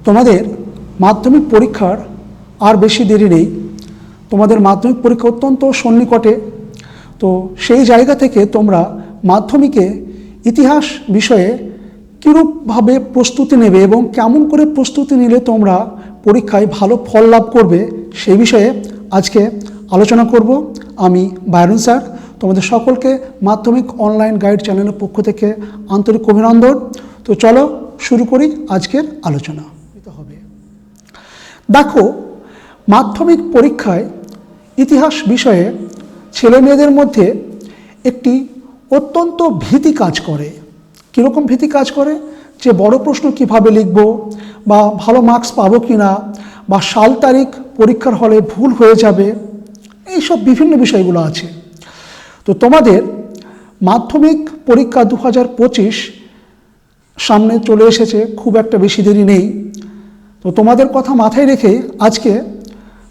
তোমাদের মাধ্যমিক পরীক্ষার আর বেশি দেরি নেই। তোমাদের মাধ্যমিক পরীক্ষা অত্যন্ত সন্নিকটে। তো সেই জায়গা থেকে তোমরা মাধ্যমিকে ইতিহাস বিষয়ে কীরূপভাবে প্রস্তুতি নেবে এবং কেমন করে প্রস্তুতি নিলে তোমরা পরীক্ষায় ভালো ফল লাভ করবে সেই বিষয়ে আজকে আলোচনা করব। আমি বায়রন স্যার, তোমাদের সকলকে মাধ্যমিক অনলাইন গাইড চ্যানেলের পক্ষ থেকে আন্তরিক অভিনন্দন। তো চলো শুরু করি আজকের আলোচনা। দেখো, মাধ্যমিক পরীক্ষায় ইতিহাস বিষয়ে ছেলে মেয়েদের মধ্যে একটি অত্যন্ত ভীতি কাজ করে। কীরকম ভীতি কাজ করে? যে বড় প্রশ্ন কিভাবে লিখব, বা ভালো মার্কস পাবো কি না, বা সাল তারিখ পরীক্ষার হলে ভুল হয়ে যাবে, এইসব বিভিন্ন বিষয়গুলো আছে। তো তোমাদের মাধ্যমিক পরীক্ষা 2025 সামনে চলে এসেছে, খুব একটা বেশি দেরি নেই। তো তোমাদের কথা মাথায় রেখে আজকে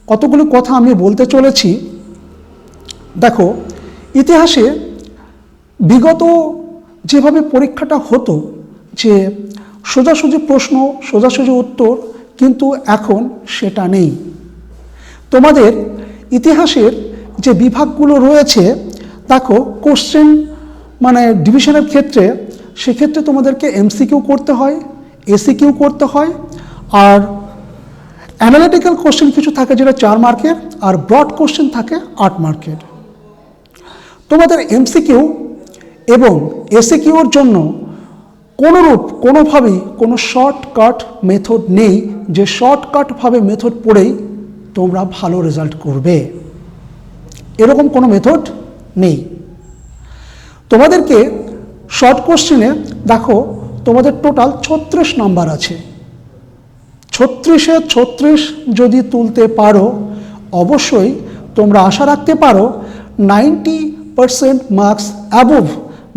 কতগুলো কথা আমি বলতে চলেছি। দেখো, ইতিহাসে বিগত যেভাবে পরীক্ষাটা হতো, যে সোজাসুজি প্রশ্ন সোজাসুজি উত্তর, কিন্তু এখন সেটা নেই। তোমাদের ইতিহাসের যে বিভাগগুলো রয়েছে, দেখো কোশ্চেন মানে ডিভিশনের ক্ষেত্রে, সেক্ষেত্রে তোমাদেরকে এমসিকিউ করতে হয়, এসিকিউ করতে হয়, আর অ্যানালিটিক্যাল কোশ্চেন কিছু থাকে যেটা 4 মার্কের, আর ব্রড কোশ্চেন থাকে 8 মার্কের। তোমাদের এমসিকিউ এবং এসিকিউর জন্য কোনোভাবেই কোনো শর্টকাট মেথড নেই যে শর্টকাটভাবে মেথড পড়েই তোমরা ভালো রেজাল্ট করবে, এরকম কোনো মেথড নেই। তোমাদেরকে শর্ট কোশ্চেনে দেখো তোমাদের টোটাল 36 নাম্বার আছে। 36-এ 36 যদি তুলতে পারো, অবশ্যই তোমরা আশা রাখতে পারো 90% মার্কস অ্যাবোভ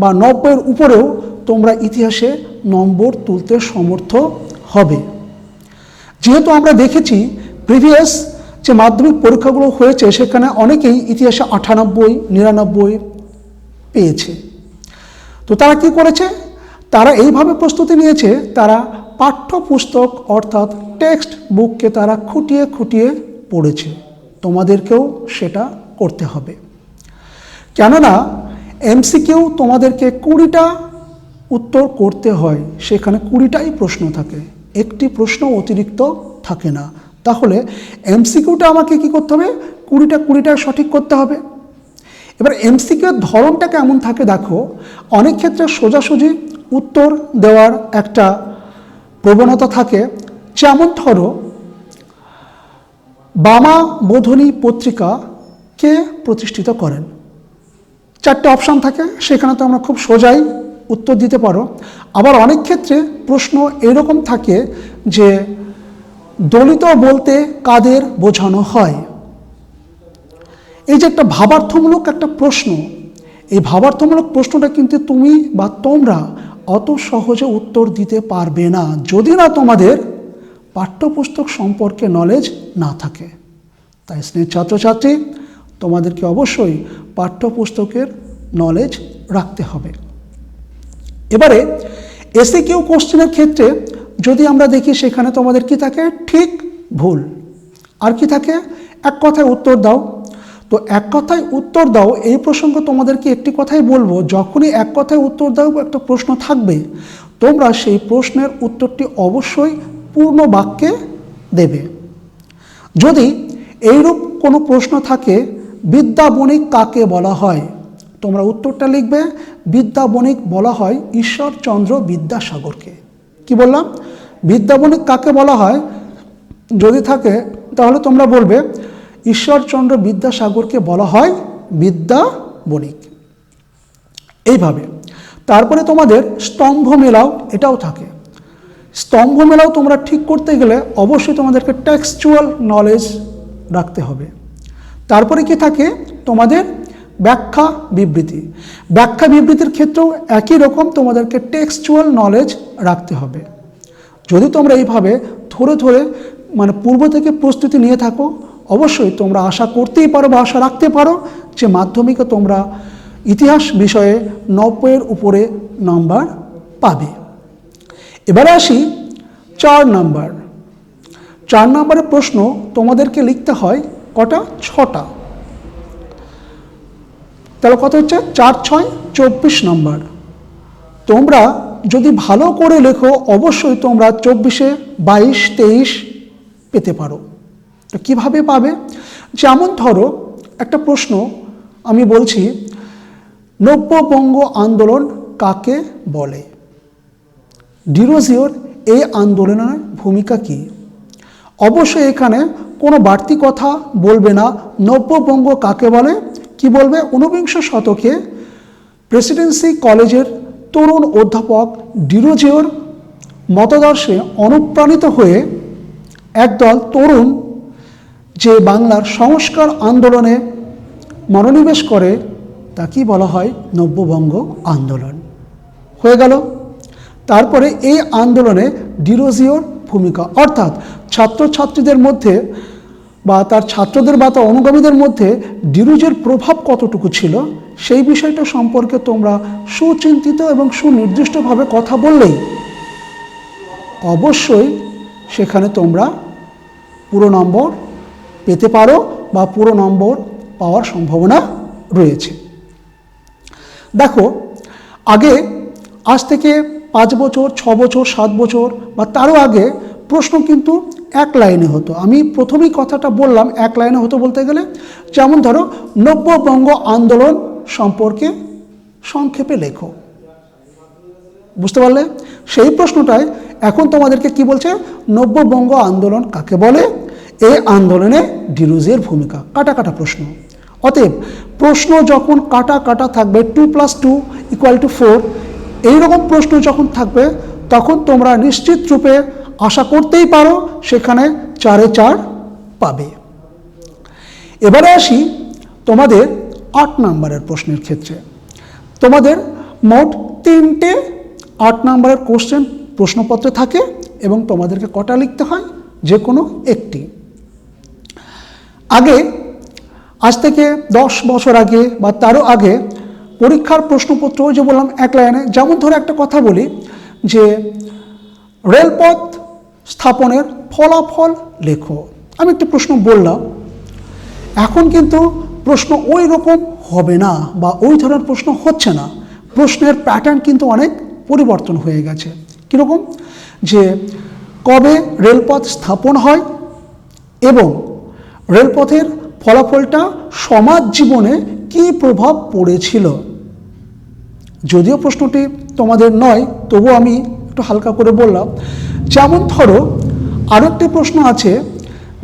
বা 90-এর উপরেও তোমরা ইতিহাসে নম্বর তুলতে সমর্থ হবে। যেহেতু আমরা দেখেছি প্রিভিয়াস যে মাধ্যমিক পরীক্ষাগুলো হয়েছে, সেখানে অনেকেই ইতিহাসে 98, 99 পেয়েছে। তো তারা কি করেছে? তারা এইভাবে প্রস্তুতি নিয়েছে, তারা পাঠ্যপুস্তক অর্থাৎ টেক্সট বুককে তারা খুঁটিয়ে খুঁটিয়ে পড়েছে। তোমাদেরকেও সেটা করতে হবে, কেননা এমসিকিউ তোমাদেরকে 20টা উত্তর করতে হয়, সেখানে 20টাই প্রশ্ন থাকে, একটি প্রশ্ন অতিরিক্ত থাকে না। তাহলে এমসিকিউটা আমাকে কি করতে হবে? 20টা সঠিক করতে হবে। এবার এমসিকিউর ধরনটা কেমন থাকে দেখো, অনেক ক্ষেত্রে সোজাসুজি উত্তর দেওয়ার একটা প্রবণতা থাকে। যেমন ধরো, বামা বোধনী পত্রিকা কে প্রতিষ্ঠিত করেন? 4টে অপশান থাকে, সেখানে তো আমরা খুব সোজাই উত্তর দিতে পারো। আবার অনেক ক্ষেত্রে প্রশ্ন এরকম থাকে যে দলিত বলতে কাদের বোঝানো হয়? এই যে একটা ভাবার্থমূলক একটা প্রশ্ন, এই ভাবার্থমূলক প্রশ্নটা কিন্তু তুমি বা তোমরা অত সহজে উত্তর দিতে পারবে না যদি না তোমাদের পাঠ্যপুস্তক সম্পর্কে নলেজ না থাকে। তাই স্নেহ ছাত্রছাত্রী, তোমাদেরকে অবশ্যই পাঠ্যপুস্তকের নলেজ রাখতে হবে। এবারে এসিকিউ কোশ্চেনের ক্ষেত্রে যদি আমরা দেখি, সেখানে তোমাদের কি থাকে? ঠিক ভুল। আর কি থাকে? এক কথায় উত্তর দাও। তো এক কথায় উত্তর দাও, এই প্রসঙ্গে তোমাদেরকে একটি কথাই বলবো, যখনই এক কথায় উত্তর দাও একটা প্রশ্ন থাকবে, তোমরা সেই প্রশ্নের উত্তরটি অবশ্যই পূর্ণ বাক্যে দেবে। যদি এইরূপ কোনো প্রশ্ন থাকে, বিদ্যা বণিক কাকে বলা হয়? তোমরা উত্তরটা লিখবে, বিদ্যা বণিক বলা হয় ঈশ্বরচন্দ্র বিদ্যাসাগরকে। কি বললাম? বিদ্যা বণিক কাকে বলা হয় যদি থাকে, তাহলে তোমরা বলবে ঈশ্বরচন্দ্র বিদ্যাসাগরকে বলা হয় বিদ্যা বণিক। এইভাবে তারপরে তোমাদের স্তম্ভ মেলাও, এটাও থাকে। স্তম্ভ মেলাও তোমরা ঠিক করতে গেলে অবশ্যই তোমাদেরকে টেক্সচুয়াল নলেজ রাখতে হবে। তারপরে কি থাকে? তোমাদের ব্যাখ্যা বিবৃতি। ব্যাখ্যা বিবৃতির ক্ষেত্রেও একই রকম তোমাদেরকে টেক্সচুয়াল নলেজ রাখতে হবে। যদি তোমরা এইভাবে ধরে ধরে মানে পূর্ব থেকে প্রস্তুতি নিয়ে থাকো, অবশ্যই তোমরা আশা করতেই পারো বা আশা রাখতে পারো যে মাধ্যমিকে তোমরা ইতিহাস বিষয়ে 90-এর উপরে নাম্বার পাবে। এবারে আসি 4 নাম্বার। 4 নম্বরের প্রশ্ন তোমাদেরকে লিখতে হয় কটা? 6টা। তাহলে কত হচ্ছে? 4 6 24 নম্বর। তোমরা যদি ভালো করে লেখো অবশ্যই তোমরা 24-এ 22 23 পেতে পারো। তো কীভাবে পাবে? যেমন ধরো একটা প্রশ্ন আমি বলছি, নব্যবঙ্গ আন্দোলন কাকে বলে? ডিরোজিওর এই আন্দোলনের ভূমিকা কী? অবশ্যই এখানে কোনো বাড়তি কথা বলবে না। নব্যবঙ্গ কাকে বলে কি বলবে? 19বিংশ শতকে প্রেসিডেন্সি কলেজের তরুণ অধ্যাপক ডিরোজিওর মতাদর্শে অনুপ্রাণিত হয়ে একদল তরুণ যে বাংলার সংস্কার আন্দোলনে মনোনিবেশ করে তাকেই বলা হয় নব্যবঙ্গ আন্দোলন। হয়ে গেল। তারপরে এই আন্দোলনে ডিরোজিওর ভূমিকা, অর্থাৎ ছাত্রছাত্রীদের মধ্যে বা তার ছাত্রদের বা তার অনুগামীদের মধ্যে ডিরোজিওর প্রভাব কতটুকু ছিল সেই বিষয়টা সম্পর্কে তোমরা সুচিন্তিত এবং সুনির্দিষ্টভাবে কথা বললেই অবশ্যই সেখানে তোমরা পুরো নম্বর পেতে পারো বা পুরো নম্বর পাওয়ার সম্ভাবনা রয়েছে। দেখো, আগে আজ থেকে 5 বছর 6 বছর 7 বছর বা তারও আগে প্রশ্ন কিন্তু এক লাইনে হতো। আমি প্রথমেই কথাটা বললাম এক লাইনে হতো বলতে গেলে, যেমন ধরো নব্যবঙ্গ আন্দোলন সম্পর্কে সংক্ষেপে লেখো। বুঝতে পারলে? সেই প্রশ্নটাই এখন তোমাদেরকে কি বলছে? নব্যবঙ্গ আন্দোলন কাকে বলে, এই আন্দোলনে ডিরোজিওর ভূমিকা। কাটা কাটা প্রশ্ন। অতএব প্রশ্ন যখন কাটা কাটা থাকবে 2 + 2 = 4 এইরকম প্রশ্ন যখন থাকবে তখন তোমরা নিশ্চিত রূপে আশা করতেই পারো সেখানে 4-এ 4 পাবে। এবারে আসি তোমাদের 8 নম্বরের প্রশ্নের ক্ষেত্রে। তোমাদের মোট 3টে 8 নম্বরের কোশ্চেন প্রশ্নপত্রে থাকে এবং তোমাদেরকে কটা লিখতে হয়? যে কোনো একটি। আগে আজ থেকে 10 বছর আগে বা তারও আগে পরীক্ষার প্রশ্নপত্র যে বললাম এক লাইনে, যেমন ধরে একটা কথা বলি যে রেলপথ স্থাপনের ফলাফল লেখো। আমি একটা প্রশ্ন বললাম, এখন কিন্তু প্রশ্ন ওই রকম হবে না বা ওই ধরনের প্রশ্ন হচ্ছে না। প্রশ্নের প্যাটার্ন কিন্তু অনেক পরিবর্তন হয়ে গেছে। কীরকম? যে কবে রেলপথ স্থাপন হয় এবং রেলপথের ফলাফলটা সমাজ জীবনে কী প্রভাব পড়েছিল। যদিও প্রশ্নটি তোমাদের নয়, তবু আমি একটু হালকা করে বললাম। যেমন ধরো আরও একটি প্রশ্ন আছে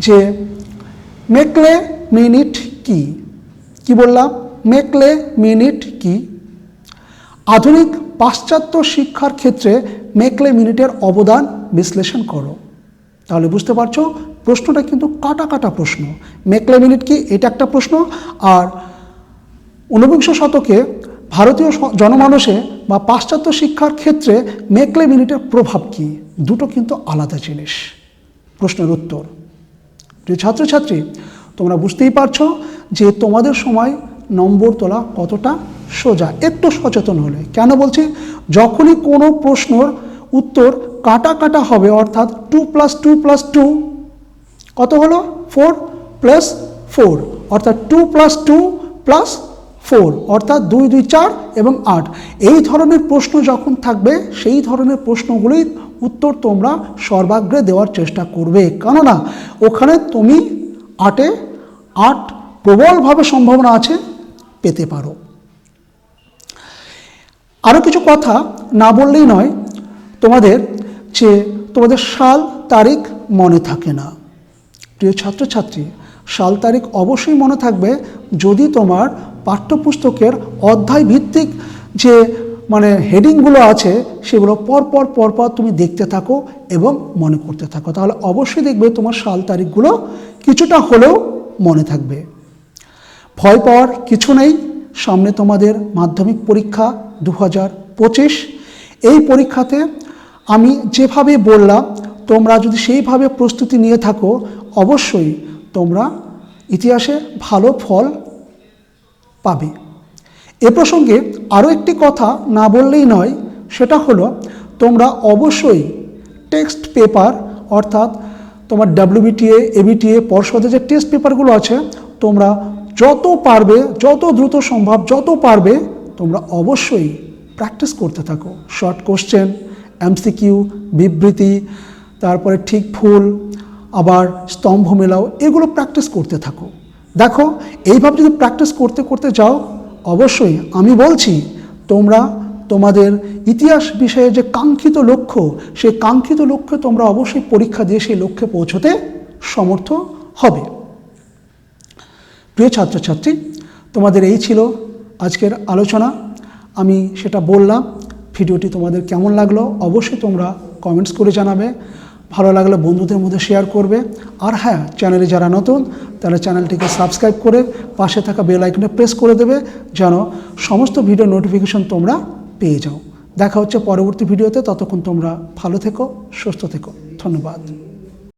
যে মেকলে মিনিট কি? কি বললাম? মেকলে মিনিট কি? আধুনিক পাশ্চাত্য শিক্ষার ক্ষেত্রে মেকলে মিনিটের অবদান বিশ্লেষণ করো। তাহলে বুঝতে পারছো প্রশ্নটা কিন্তু কাটা কাটা প্রশ্ন। মেকলে মিনিট কি? এটা একটা প্রশ্ন। আর 19বিংশ শতকে ভারতীয় জনমানসে বা পাশ্চাত্য শিক্ষার ক্ষেত্রে মেকলে মিনিটের প্রভাব কি? দুটো কিন্তু আলাদা জিনিস। প্রশ্নের উত্তর যে ছাত্রছাত্রী তোমরা বুঝতেই পারছো যে তোমাদের সময় নম্বর তোলা কতটা সোজা, একটু সচেতন হলে। কেন বলছি? যখনই কোনো প্রশ্নর উত্তর কাটা কাটা হবে, অর্থাৎ 2 + 2 + 2 কত হলো? 4 + 4, অর্থাৎ 2 + 2 + 4 অর্থাৎ 2 2 4 এবং 8, এই ধরনের প্রশ্ন যখন থাকবে সেই ধরনের প্রশ্নগুলির উত্তর তোমরা সর্বাগ্রে দেওয়ার চেষ্টা করবে। কেননা ওখানে তুমি 8-এ 8 প্রবলভাবে সম্ভাবনা আছে পেতে পারো। আরও কিছু কথা না বললেই নয়, তোমাদের যে তোমাদের সাল তারিখ মনে থাকে না। প্রিয় ছাত্রছাত্রী, সাল তারিখ অবশ্যই মনে থাকবে যদি তোমার পাঠ্যপুস্তকের অধ্যায় ভিত্তিক যে হেডিংগুলো আছে সেগুলো পরপর তুমি দেখতে থাকো এবং মনে করতে থাকো, তাহলে অবশ্যই দেখবে তোমার সাল তারিখগুলো কিছুটা হলেও মনে থাকবে। ভয় পাওয়ার কিছু নেই। সামনে তোমাদের মাধ্যমিক পরীক্ষা 2025। এই পরীক্ষাতে আমি যেভাবে বললাম তোমরা যদি সেইভাবে প্রস্তুতি নিয়ে থাকো অবশ্যই তোমরা ইতিহাসে ভালো ফল পাবে। এ প্রসঙ্গে আরও একটি কথা না বললেই নয়, সেটা হলো তোমরা অবশ্যই টেক্সট পেপার অর্থাৎ তোমার WBTA ABTA পর্ষদের যে টেস্ট পেপারগুলো আছে তোমরা যত পারবে, যত দ্রুত সম্ভব যত পারবে তোমরা অবশ্যই প্র্যাকটিস করতে থাকো। শর্ট কোশ্চেন, MCQ, বিবৃতি, তারপরে ঠিক ভুল, আবার স্তম্ভ মেলাও, এগুলো প্র্যাকটিস করতে থাকো। দেখো এইভাবে যদি প্র্যাকটিস করতে করতে যাও অবশ্যই আমি বলছি তোমরা তোমাদের ইতিহাস বিষয়ে যে কাঙ্ক্ষিত লক্ষ্য, সেই কাঙ্ক্ষিত লক্ষ্যে তোমরা অবশ্যই পরীক্ষা দিয়ে সেই লক্ষ্যে পৌঁছতে সমর্থ হবে। প্রিয় ছাত্রছাত্রী, তোমাদের এই ছিল আজকের আলোচনা। আমি সেটা বললাম। ভিডিওটি তোমাদের কেমন লাগলো অবশ্যই তোমরা কমেন্টস করে জানাবে। ভালো লাগলে বন্ধুদের মধ্যে শেয়ার করবে। আর হ্যাঁ, চ্যানেলে যারা নতুন তারা চ্যানেলটিকে সাবস্ক্রাইব করে পাশে থাকা বেল আইকনে প্রেস করে দেবে, যেন সমস্ত ভিডিও নোটিফিকেশন তোমরা পেয়ে যাও। দেখা হচ্ছে পরবর্তী ভিডিওতে। ততক্ষণ তোমরা ভালো থেকো, সুস্থ থেকো। ধন্যবাদ।